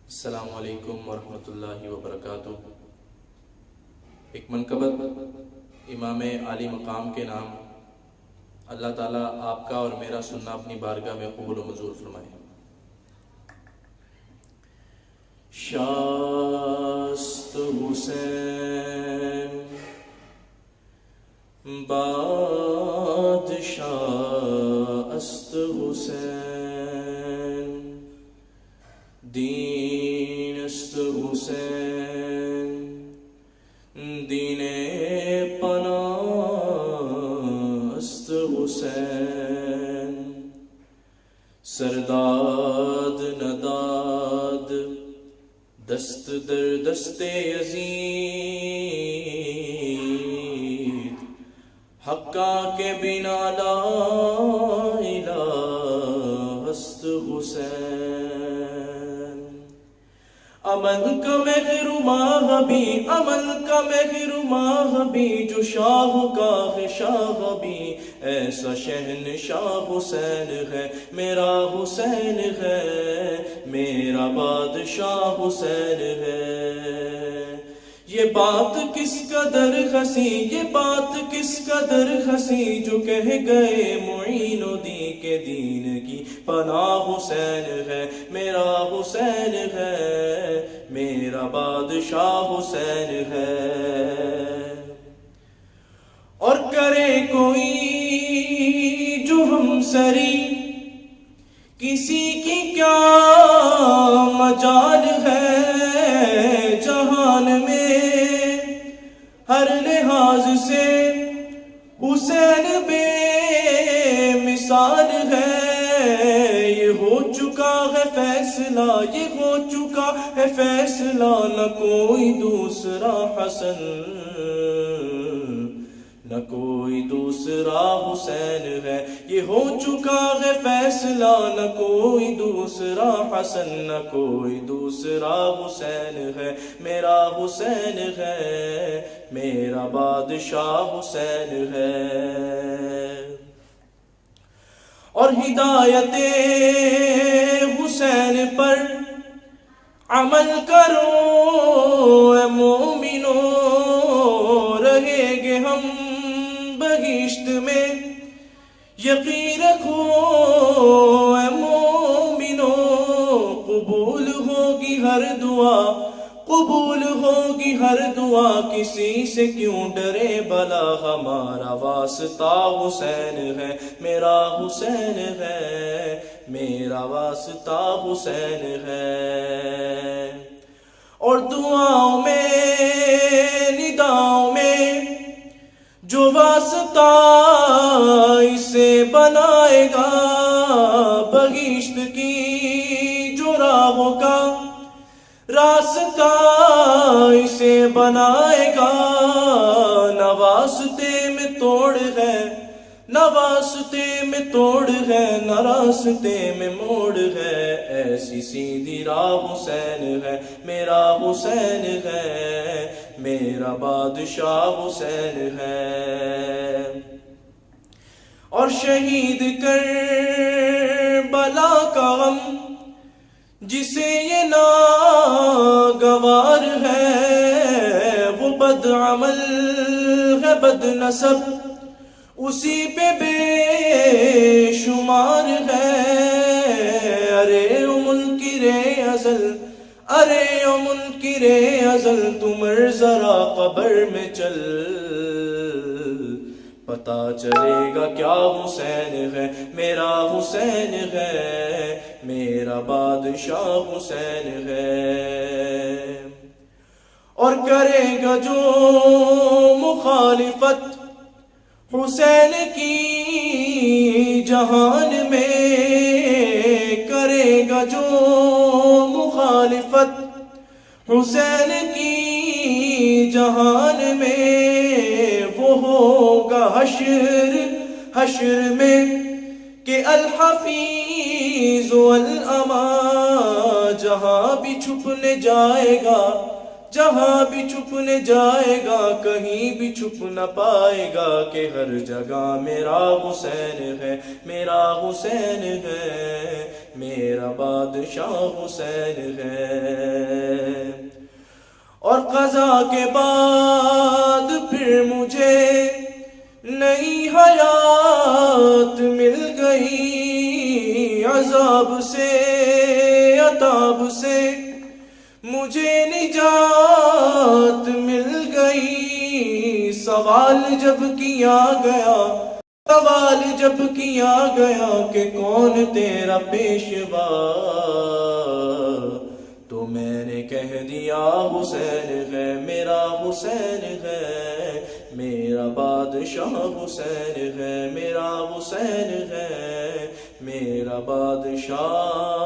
السلام علیکم ورحمۃ اللہ وبرکاتہ۔ ایک منقبت امام عالی مقام کے نام، اللہ تعالیٰ آپ کا اور میرا سننا اپنی بارگاہ میں قبول و منظور فرمائے۔ شاست حسین بادشاہ است حسین، دین است حسین دین پناہ است حسین، سرداد نداد دست در دست یزید، حقا کے بنا لا الہ است حسین، امن کا مہر ماہ بھی، امن کا مہر ماہ بھی، جو شاہ کا ہے شاہ بھی، ایسا شہنشاہ حسین ہے، میرا حسین ہے، میرا بادشاہ حسین ہے۔ یہ بات کس قدر ہنسی، یہ بات کس قدر ہنسی، جو کہہ گئے معین الدین کے دین کی پناہ حسین ہے، میرا حسین ہے، میرا بادشاہ حسین ہے۔ اور کرے کوئی جو ہم سری، کسی کی کیا مجال ہے، جہان میں ہر لحاظ سے حسین بے مثال ہے۔ یہ ہو چکا ہے فیصلہ، یہ ہو چکا ہے فیصلہ، نہ کوئی دوسرا حسن، نہ کوئی دوسرا حسین ہے۔ یہ ہو چکا ہے فیصلہ، نہ کوئی دوسرا حسن، نہ کوئی دوسرا حسین ہے، میرا حسین ہے، میرا بادشاہ حسین ہے۔ اور ہدایت حسین پر عمل کرو اے مومنو، رہیں گے ہم بہشت میں، یقین رکھو اے مومنو، قبول ہوگی ہر دعا، قبول ہوگی ہر دعا، کسی سے کیوں ڈرے بلا، ہمارا واسطہ حسین ہے، میرا حسین ہے، میرا واسطہ حسین ہے۔ اور دعاؤں میں نداؤں میں جو واسطہ اسے بنائے گا، بہشت کی جو راہوں کا راستہ اسے بنائے گا، نہ واسطے میں توڑ ہے، نہ واسطے میں توڑ ہے، نہ راستے میں موڑ ہے، ایسی سیدھی راہ حسین ہے، میرا حسین ہے، میرا بادشاہ حسین ہے۔ اور شہید کربلا کا غم جسے یہ ناگوار ہے، وہ بد عمل ہے، بد نسب اسی پہ بے شمار ہے۔ ارے او منکر ازل، ارے او منکر ازل، تمر ذرا قبر میں چل، پتا چلے گا کیا حسین ہے، میرا حسین ہے، میرا بادشاہ حسین ہے۔ اور کرے گا جو مخالفت حسین کی جہان میں، کرے گا جو مخالفت حسین کی جہان میں، وہ ہوگا حشر، حشر میں کہ الحفیظ والامان، جہاں بھی چھپنے جائے گا جہاں بھی چھپنے جائے گا کہیں بھی چھپ نہ پائے گا کہ ہر جگہ میرا حسین ہے، میرا حسین ہے، میرا بادشاہ حسین ہے۔ اور قضا کے بعد پھر مجھے نئی حیات مل گئی، عذاب سے عطاب سے مجھے نجات مل گئی۔ سوال جب کیا گیا کہ کون تیرا پیشوا، تو میں نے کہہ دیا حسین ہے، میرا حسین ہے، میرا بادشاہ حسین ہے، میرا حسین ہے، میرا بادشاہ